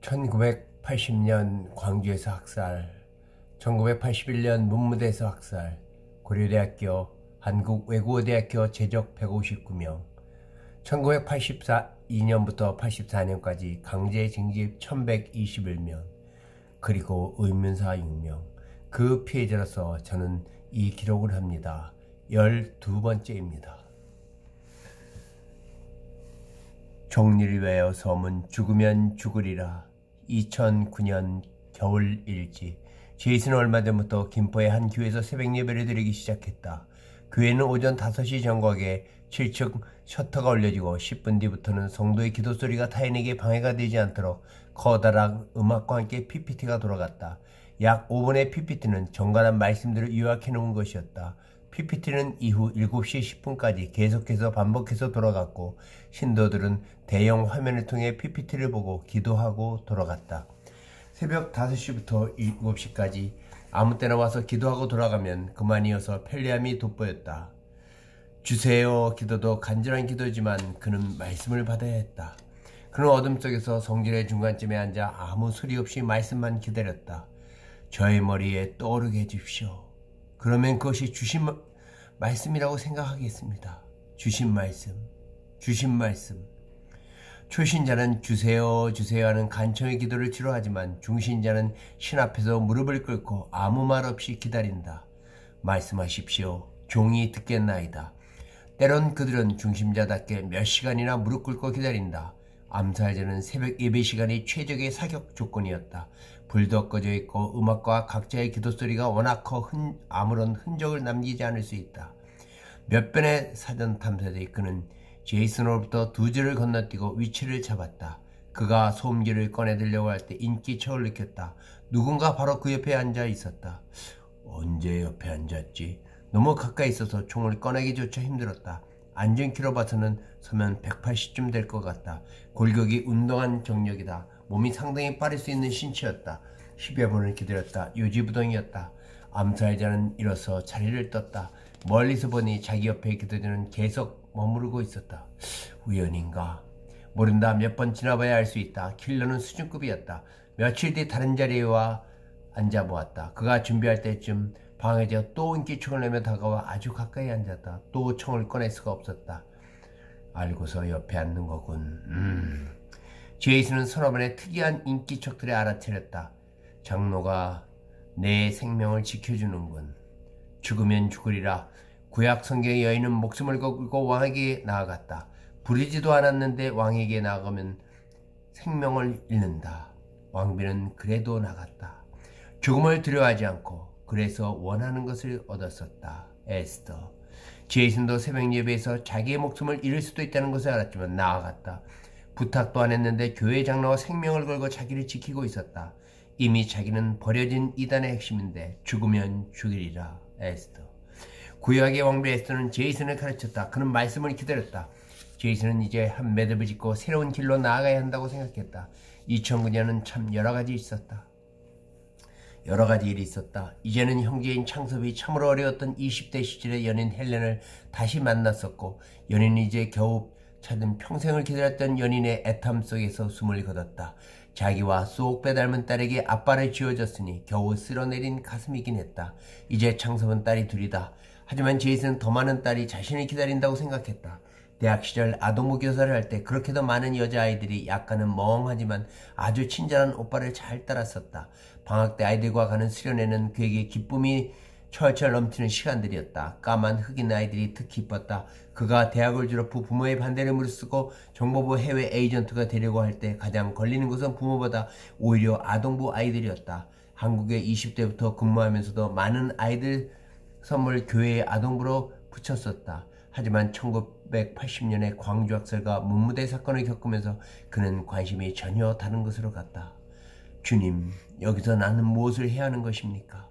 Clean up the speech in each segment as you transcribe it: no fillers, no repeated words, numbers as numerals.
1980년 광주에서 학살, 1981년 문무대에서 학살, 고려대학교, 한국외국어대학교 재적 159명, 1982년부터 84년까지 강제징집 1121명, 그리고 의문사 6명. 그 피해자로서 저는 이 기록을 합니다. 12번째입니다. 종리를 외워 소문 죽으면 죽으리라. 2009년 겨울 일지. 제이슨은 얼마 전부터 김포의 한 교회에서 새벽 예배를 드리기 시작했다. 교회는 오전 5시 정각에 7층 셔터가 올려지고 10분 뒤부터는 성도의 기도 소리가 타인에게 방해가 되지 않도록 커다란 음악과 함께 PPT가 돌아갔다. 약 5분의 PPT는 정갈한 말씀들을 요약해 놓은 것이었다. PPT는 이후 7시 10분까지 계속해서 반복해서 돌아갔고 신도들은 대형 화면을 통해 PPT를 보고 기도하고 돌아갔다. 새벽 5시부터 7시까지 아무 때나 와서 기도하고 돌아가면 그만이어서 편리함이 돋보였다. 주세요 기도도 간절한 기도지만 그는 말씀을 받아야 했다. 그는 어둠 속에서 성질의 중간쯤에 앉아 아무 소리 없이 말씀만 기다렸다. 저의 머리에 떠오르게 해주십시오. 그러면 그것이 주신 말씀이라고 생각하겠습니다. 주신 말씀. 초신자는 주세요 주세요 하는 간청의 기도를 지루하지만 중신자는 신 앞에서 무릎을 꿇고 아무 말 없이 기다린다. 말씀하십시오. 종이 듣겠나이다. 때론 그들은 중심자답게 몇 시간이나 무릎 꿇고 기다린다. 암살자는 새벽 예배 시간이 최적의 사격 조건이었다. 불도 꺼져 있고 음악과 각자의 기도 소리가 워낙 커 아무런 흔적을 남기지 않을 수 있다. 몇 번의 사전 탐사 뒤 그는 제이슨으로부터 2줄을 건너뛰고 위치를 잡았다. 그가 소음기를 꺼내들려고 할 때 인기척을 느꼈다. 누군가 바로 그 옆에 앉아 있었다. 언제 옆에 앉았지? 너무 가까이 있어서 총을 꺼내기조차 힘들었다. 앉은 키로 봐서는 서면 180쯤 될 것 같다. 골격이 운동한 경력이다. 몸이 상당히 빠를 수 있는 신체였다. 10여 분을 기다렸다. 요지부동이었다. 암살자는 일어서 자리를 떴다. 멀리서 보니 자기 옆에 기도자는 계속 머무르고 있었다. 우연인가? 모른다. 몇 번 지나봐야 알 수 있다. 킬러는 수준급이었다. 며칠 뒤 다른 자리에 와 앉아보았다. 그가 준비할 때쯤 방해자 또 인기총을 내며 다가와 아주 가까이 앉았다. 또 총을 꺼낼 수가 없었다. 알고서 옆에 앉는 거군. 제이슨은 서너 번의 특이한 인기척들을 알아차렸다. 장로가 내 생명을 지켜주는군. 죽으면 죽으리라. 구약 성경의 여인은 목숨을 걸고 왕에게 나아갔다. 부르지도 않았는데 왕에게 나아가면 생명을 잃는다. 왕비는 그래도 나갔다. 죽음을 두려워하지 않고 그래서 원하는 것을 얻었었다. 에스더. 제이슨도 새벽 예배에서 자기의 목숨을 잃을 수도 있다는 것을 알았지만 나아갔다. 부탁도 안 했는데 교회 장로가 생명을 걸고 자기를 지키고 있었다. 이미 자기는 버려진 이단의 핵심인데 죽으면 죽이리라. 에스더. 구약의 왕비 에스더는 제이슨을 가르쳤다. 그는 말씀을 기다렸다. 제이슨은 이제 한 매듭을 짓고 새로운 길로 나아가야 한다고 생각했다. 2009년은 참 여러가지 일이 있었다. 이제는 형제인 창섭이 참으로 어려웠던 20대 시절의 연인 헬렌을 다시 만났었고 연인이 이제 겨우 찾은 평생을 기다렸던 연인의 애탐 속에서 숨을 거뒀다. 자기와 쏙 빼닮은 딸에게 아빠를 쥐어줬으니 겨우 쓸어내린 가슴이긴 했다. 이제 창섭은 딸이 둘이다. 하지만 제이슨은 더 많은 딸이 자신을 기다린다고 생각했다. 대학 시절 아동부 교사를 할 때 그렇게도 많은 여자아이들이 약간은 멍하지만 아주 친절한 오빠를 잘 따랐었다. 방학 때 아이들과 가는 수련회는 그에게 기쁨이 철철 넘치는 시간들이었다. 까만 흑인 아이들이 특히 이뻤다. 그가 대학을 졸업 후 부모의 반대를 무릅쓰고 정보부 해외 에이전트가 되려고 할 때 가장 걸리는 것은 부모보다 오히려 아동부 아이들이었다. 한국에 20대부터 근무하면서도 많은 아이들 선물 교회의 아동부로 붙였었다. 하지만 1980년에 광주 학살과 문무대 사건을 겪으면서 그는 관심이 전혀 다른 것으로 갔다. 주님, 여기서 나는 무엇을 해야 하는 것입니까?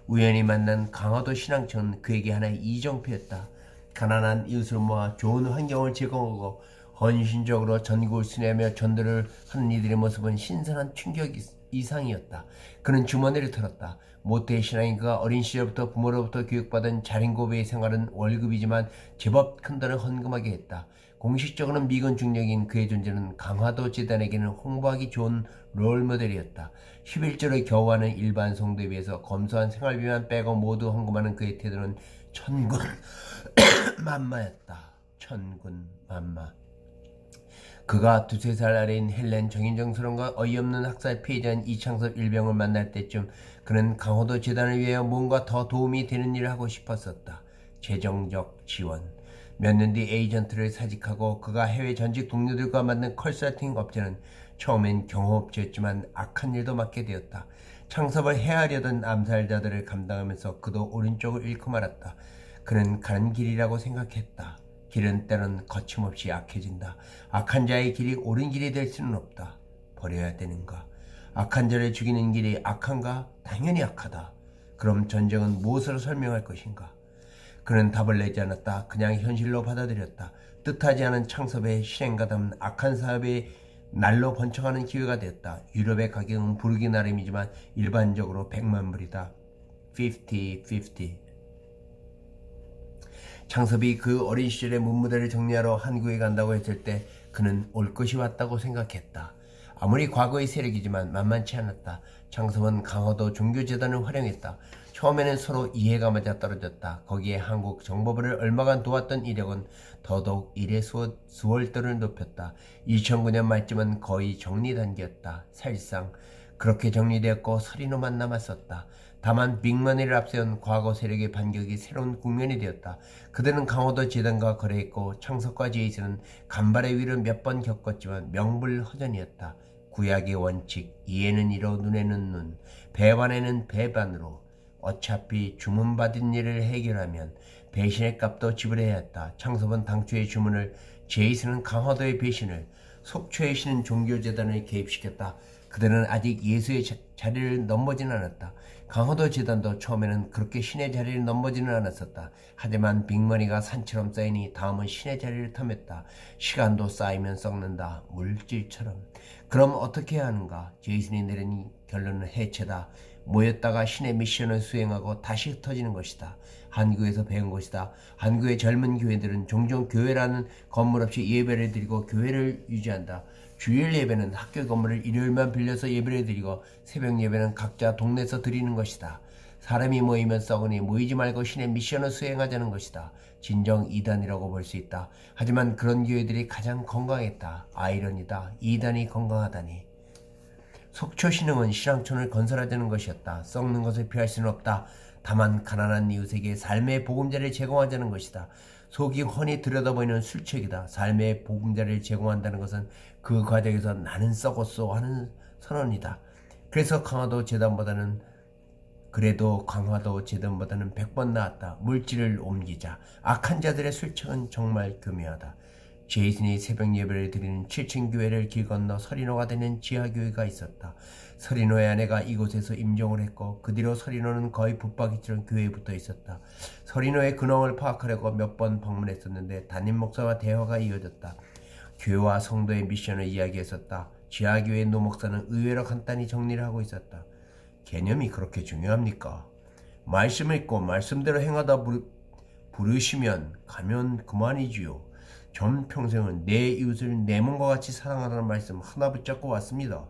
우연히 만난 강화도 신앙촌은 그에게 하나의 이정표였다. 가난한 이웃을 모아 좋은 환경을 제공하고 헌신적으로 전국을 순회하며 전도를 하는 이들의 모습은 신선한 충격 이상이었다. 그는 주머니를 털었다. 모태의 신앙인 그가 어린 시절부터 부모로부터 교육받은 자린고비의 생활은 월급이지만 제법 큰 돈을 헌금하게 했다. 공식적으로는 미군 중령인 그의 존재는 강화도 재단에게는 홍보하기 좋은 롤모델이었다. 11조를 겨우하는 일반 성도에 비해서 검소한 생활비만 빼고 모두 헌금하는 그의 태도는 천군만마였다. 천군만마. 그가 두세 살 아래인 헬렌 정인정스러움과 어이없는 학살 피해자인 이창섭 일병을 만날 때쯤 그는 강화도 재단을 위하여 뭔가 더 도움이 되는 일을 하고 싶었었다. 재정적 지원. 몇 년 뒤 에이전트를 사직하고 그가 해외 전직 동료들과 만든 컨설팅 업체는 처음엔 경호업체였지만 악한 일도 맡게 되었다. 창섭을 해하려던 암살자들을 감당하면서 그도 오른쪽을 잃고 말았다. 그는 가는 길이라고 생각했다. 길은 때론 거침없이 악해진다. 악한 자의 길이 옳은 길이 될 수는 없다. 버려야 되는가? 악한 자를 죽이는 길이 악한가? 당연히 악하다. 그럼 전쟁은 무엇으로 설명할 것인가? 그는 답을 내지 않았다. 그냥 현실로 받아들였다. 뜻하지 않은 창섭의 실행과 담은 악한 사업이 날로 번창하는 기회가 되었다. 유럽의 가격은 부르기 나름이지만 일반적으로 100만 불이다. 50-50. 창섭이 그 어린 시절의 문무대를 정리하러 한국에 간다고 했을 때 그는 올 것이 왔다고 생각했다. 아무리 과거의 세력이지만 만만치 않았다. 창섭은 강화도 종교재단을 활용했다. 처음에는 서로 이해가 맞아 떨어졌다. 거기에 한국 정보부를 얼마간 도왔던 이력은 더더욱 일의 수월도를 높였다. 2009년 말쯤은 거의 정리 단계였다. 사실상 그렇게 정리되었고 서린호만 남았었다. 다만 빅머니를 앞세운 과거 세력의 반격이 새로운 국면이 되었다. 그들은 강화도 재단과 거래했고 창섭과 제이슨은 간발의 위를 몇 번 겪었지만 명불허전이었다. 구약의 원칙, 이에는 이로 눈에는 눈, 배반에는 배반으로. 어차피 주문받은 일을 해결하면 배신의 값도 지불해야 했다. 창섭은 당초의 주문을, 제이슨은 강화도의 배신을, 속초의 신은 종교재단을 개입시켰다. 그들은 아직 예수의 자리를 넘보지는 않았다. 강화도 재단도 처음에는 그렇게 신의 자리를 넘보지는 않았었다. 하지만 빅머니가 산처럼 쌓이니 다음은 신의 자리를 탐했다. 시간도 쌓이면 썩는다. 물질처럼. 그럼 어떻게 해야 하는가? 제이슨이 내린 결론은 해체다. 모였다가 신의 미션을 수행하고 다시 흩어지는 것이다. 한국에서 배운 것이다. 한국의 젊은 교회들은 종종 교회라는 건물 없이 예배를 드리고 교회를 유지한다. 주일 예배는 학교 건물을 일요일만 빌려서 예배를 드리고 새벽 예배는 각자 동네에서 드리는 것이다. 사람이 모이면 썩으니 모이지 말고 신의 미션을 수행하자는 것이다. 진정 이단이라고 볼 수 있다. 하지만 그런 교회들이 가장 건강했다. 아이러니다. 이단이 건강하다니. 속초신흥은 신앙촌을 건설하자는 것이었다. 썩는 것을 피할 수는 없다. 다만 가난한 이웃에게 삶의 보금자리를 제공하자는 것이다. 속이 훤히 들여다보이는 술책이다. 삶의 보금자리를 제공한다는 것은 그 과정에서 나는 썩었소 하는 선언이다. 그래서 강화도 재단보다는 100번 나았다. 물질을 옮기자. 악한 자들의 술책은 정말 교묘하다. 제이슨이 새벽 예배를 드리는 7층 교회를 길 건너 서린호가 되는 지하교회가 있었다. 서린호의 아내가 이곳에서 임종을 했고 그 뒤로 서린호는 거의 붙박이처럼 교회에 붙어 있었다. 서린호의 근황을 파악하려고 몇 번 방문했었는데 담임 목사와 대화가 이어졌다. 교회와 성도의 미션을 이야기했었다. 지하교회 노목사는 의외로 간단히 정리를 하고 있었다. 개념이 그렇게 중요합니까? 말씀을 읽고 말씀대로 행하다 부르시면 가면 그만이지요. 전 평생은 내 이웃을 내 몸과 같이 사랑하라는 말씀 하나 붙잡고 왔습니다.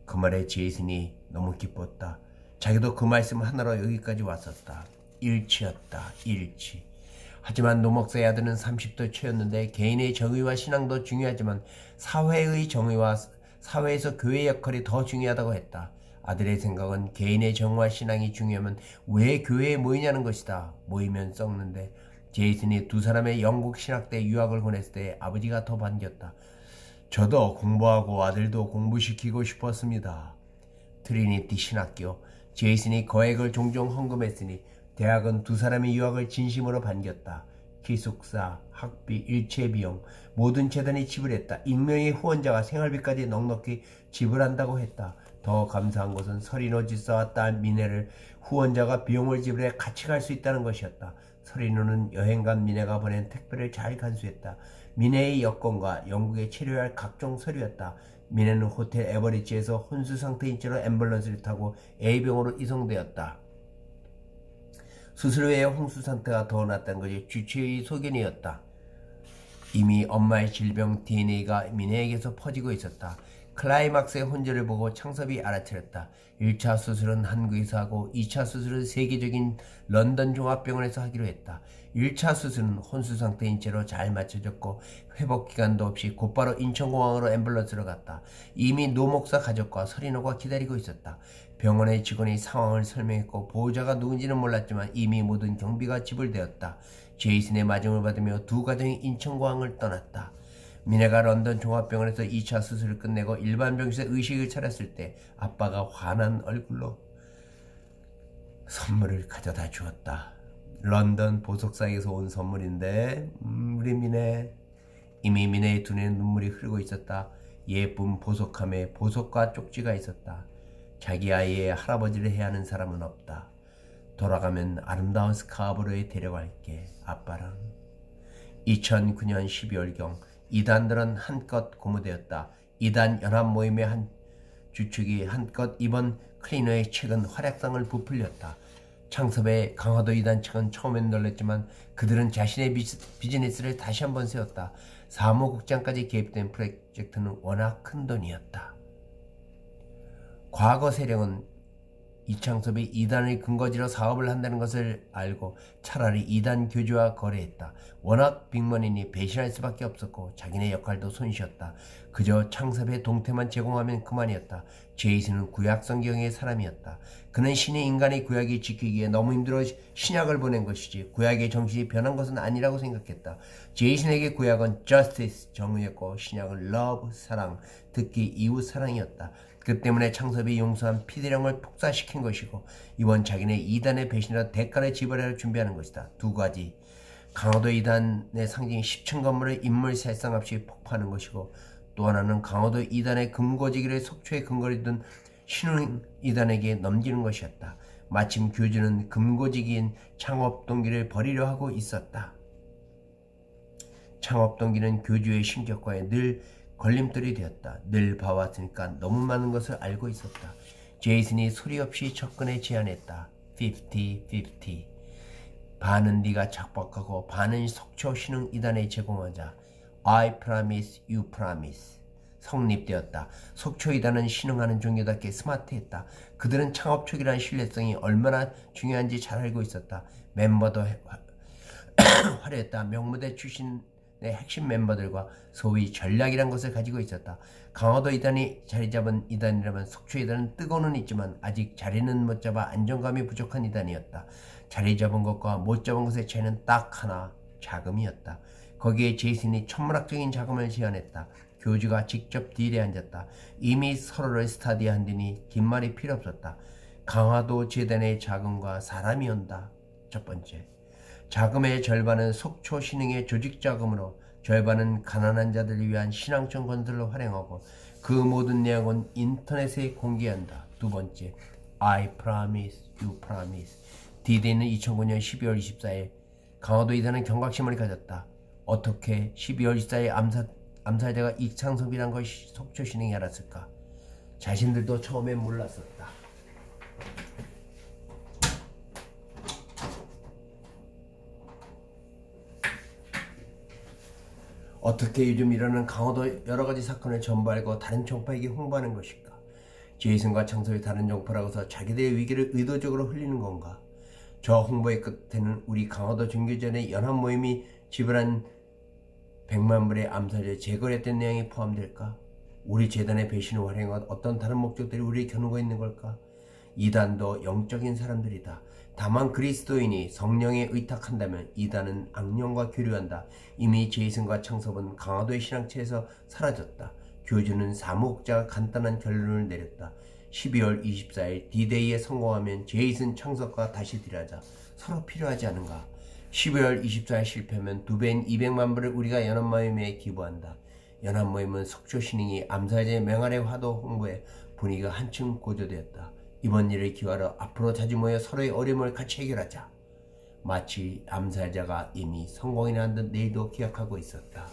그 말에 제이슨이 너무 기뻤다. 자기도 그 말씀 하나로 여기까지 왔었다. 일치였다. 일치. 하지만 노목사의 아들은 30도 채였는데 개인의 정의와 신앙도 중요하지만 사회의 정의와 사회에서 교회의 역할이 더 중요하다고 했다. 아들의 생각은 개인의 정의와 신앙이 중요하면 왜 교회에 모이냐는 것이다. 모이면 썩는데. 제이슨이 두 사람의 영국 신학대 유학을 보냈을 때 아버지가 더 반겼다. 저도 공부하고 아들도 공부시키고 싶었습니다. 트리니티 신학교. 제이슨이 거액을 종종 헌금했으니 대학은 두 사람의 유학을 진심으로 반겼다. 기숙사, 학비, 일체 비용 모든 재단이 지불했다. 익명의 후원자가 생활비까지 넉넉히 지불한다고 했다. 더 감사한 것은 서린호 집사와 딸 미네를 후원자가 비용을 지불해 같이 갈 수 있다는 것이었다. 서린호는 여행간 미네가 보낸 택배를 잘 간수했다. 미네의 여권과 영국에 체류할 할 각종 서류였다. 미네는 호텔 에버리지에서 혼수 상태인 채로 앰뷸런스를 타고 A병으로 이송되었다. 수술 후에 홍수 상태가 더 낫다는 것이 주치의 소견이었다. 이미 엄마의 질병 DNA가 미네에게서 퍼지고 있었다. 클라이막스의 혼절을 보고 창섭이 알아차렸다. 1차 수술은 한국에서 하고 2차 수술은 세계적인 런던 종합병원에서 하기로 했다. 1차 수술은 혼수 상태인 채로 잘 맞춰졌고 회복 기간도 없이 곧바로 인천공항으로 앰뷸런스로 갔다. 이미 노 목사 가족과 서린호가 기다리고 있었다. 병원의 직원이 상황을 설명했고 보호자가 누군지는 몰랐지만 이미 모든 경비가 지불되었다. 제이슨의 마중을 받으며 두 가정이 인천공항을 떠났다. 미네가 런던 종합병원에서 2차 수술을 끝내고 일반 병실에 의식을 차렸을 때 아빠가 환한 얼굴로 선물을 가져다 주었다. 런던 보석상에서 온 선물인데 우리 미네. 이미 미네의 두 눈에 눈물이 흐르고 있었다. 예쁜 보석함에 보석과 쪽지가 있었다. 자기 아이의 할아버지를 해야 하는 사람은 없다. 돌아가면 아름다운 스카보로에 데려갈게. 아빠랑. 2009년 12월경 이단들은 한껏 고무되었다. 이단 연합 모임의 한 주축이 한껏 이번 클리너의 최근 활약상을 부풀렸다. 창섭의 강화도 이단 측은 처음엔 놀랐지만 그들은 자신의 비즈니스를 다시 한번 세웠다. 사무국장까지 개입된 프로젝트는 워낙 큰 돈이었다. 과거 세력은 이창섭이 이단의 근거지로 사업을 한다는 것을 알고 차라리 이단 교주와 거래했다. 워낙 빅머니니 배신할 수밖에 없었고 자기네 역할도 손쉬었다. 그저 창섭의 동태만 제공하면 그만이었다. 제이슨은 구약 성경의 사람이었다. 그는 신의 인간의 구약이 지키기에 너무 힘들어 신약을 보낸 것이지 구약의 정신이 변한 것은 아니라고 생각했다. 제이슨에게 구약은 justice, 정의였고 신약은 love, 사랑, 특히 이웃 사랑이었다. 그 때문에 창섭이 용서한 피디령을 폭사시킨 것이고 이번 자기네 이단의 배신으로 대가를 지불할 준비하는 것이다. 두 가지. 강화도 이단의 상징 10층 건물을 인물 살상 없이 폭파하는 것이고 또 하나는 강화도 이단의 금고지기를 속초에 근거리 둔 신흥 이단에게 넘기는 것이었다. 마침 교주는 금고지기인 창업동기를 버리려 하고 있었다. 창업동기는 교주의 신격과에 늘 걸림돌이 되었다. 늘 봐왔으니까 너무 많은 것을 알고 있었다. 제이슨이 소리 없이 접근해 제안했다. 50-50. 반은 네가 착복하고 반은 속초 신흥 이단에 제공하자. I promise, you promise. 성립되었다. 속초 이단은 신흥하는 종교답게 스마트했다. 그들은 창업 초기란 신뢰성이 얼마나 중요한지 잘 알고 있었다. 멤버도 화려했다. 명무대 출신의 핵심 멤버들과 소위 전략이란 것을 가지고 있었다. 강화도 이단이 자리 잡은 이단이라면 속초 이단은 뜨고는 있지만 아직 자리는 못 잡아 안정감이 부족한 이단이었다. 자리 잡은 것과 못 잡은 것의 차이는 딱 하나, 자금이었다. 거기에 제이슨이 천문학적인 자금을 제안했다. 교주가 직접 딜에 앉았다. 이미 서로를 스타디한 데니 긴 말이 필요 없었다. 강화도 재단의 자금과 사람이 온다. 첫 번째. 자금의 절반은 속초 신흥의 조직 자금으로 절반은 가난한 자들을 위한 신앙청 건설로 활용하고 그 모든 내용은 인터넷에 공개한다. 두 번째. I promise, you promise. D-Day는 2009년 12월 24일 강화도 이단은 경각심을 가졌다. 어떻게 12월 24일 암살자가 이창섭이란 걸 속초 신흥이 알았을까? 자신들도 처음엔 몰랐었다. 어떻게 요즘 일어나는 강화도 여러가지 사건을 전부 알고 다른 정파에게 홍보하는 것일까? 제이슨과 창섭이 다른 정파라고서 자기들의 위기를 의도적으로 흘리는 건가? 저 홍보의 끝에는 우리 강화도 종교전의 연합 모임이 지불한 100만 불의 암살자를 제거했던 내용이 포함될까? 우리 재단의 배신을 활용한 어떤 다른 목적들이 우리를 겨누고 있는 걸까? 이단도 영적인 사람들이다. 다만 그리스도인이 성령에 의탁한다면 이단은 악령과 교류한다. 이미 제이슨과 창섭은 강화도의 신앙체에서 사라졌다. 교주는 사무국자가 간단한 결론을 내렸다. 12월 24일 D-Day에 성공하면 제이슨 창섭과 다시 딜하자. 서로 필요하지 않은가? 12월 24일 실패하면 두 배인 200만 불을 우리가 연합모임에 기부한다. 연합모임은 속초 신흥이 암살자의 맹활의 화도 홍보에 분위기가 한층 고조되었다. 이번 일을 기화로 앞으로 자주 모여 서로의 어려움을 같이 해결하자. 마치 암살자가 이미 성공이나 한 듯 내일도 기억하고 있었다.